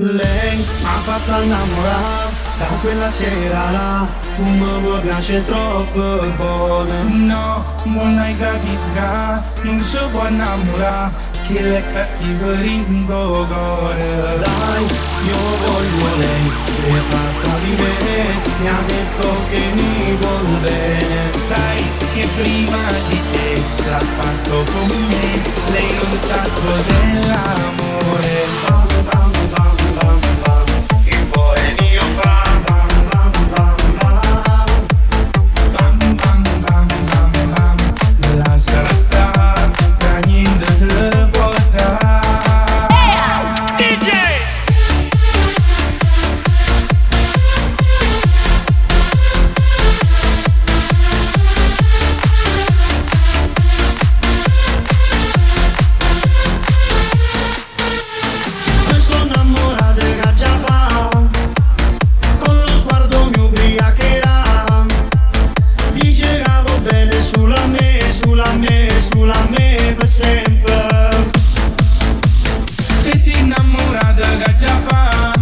Lei mi ha fatto innamorare da quella sera là, mi piace troppo buono. No, non hai capito, non si può innamorare, che le cattiverie cuore. Dai, io voglio lei, è pazza di me, mi ha detto che mi vuol bene. Sai che prima di te l'ha fatto con me, lei non sa cos'è l'amore. Bam bam bam bam bam, il cuore mio fa bam bam bam bam. Bam bam bam bam bam, lasciala stare, che niente te può dare. DJ! Sono innamorata che già fa, con lo sguardo mi ubriacherà. Dice che va bene sulla me, sulla me, sulla me per sempre. Se si innamorata che già fa,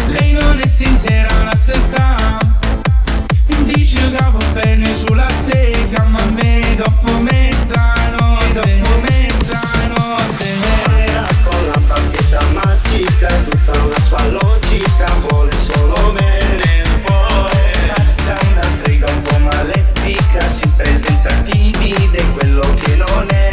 lei non è sincera, la se sta. Dice che va bene sulla te, che a me dopo mezzanotte, dopo mezzanotte. Con la bacchetta magica, tutta una sua logica, vuole solo bene poi. Pazza, una strega un po' malefica, si presenta timida, è quello che non è.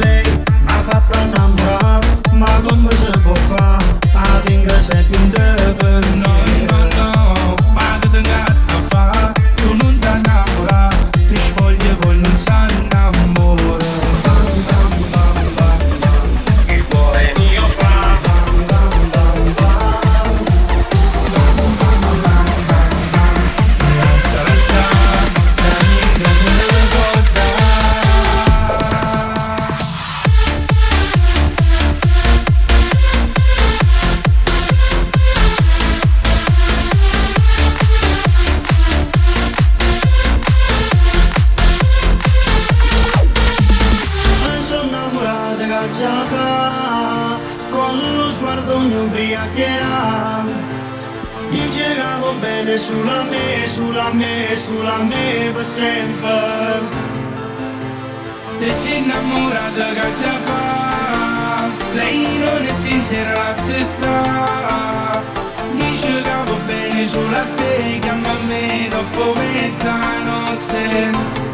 Lei mi ha fatto innamorare, ma come si può fare? A finché sei più indipendente. No, no, no, ma che te cazzo fa? Tu non ti innamora, ti spogli e poi non sa innamora. Bam bam bam bam bam, il cuore mio fa bam bam bam bam. Lasciala stare, che niente te può dare. Sono innamorata che già fa, con lo sguardo mi ubriacherà. Dice che va bene sulla me, sulla me, sulla me per sempre. Te sei innamorata che già fa, lei non è sincera, la se sta. Dice che va bene sulla te, che a me dopo mezzanotte.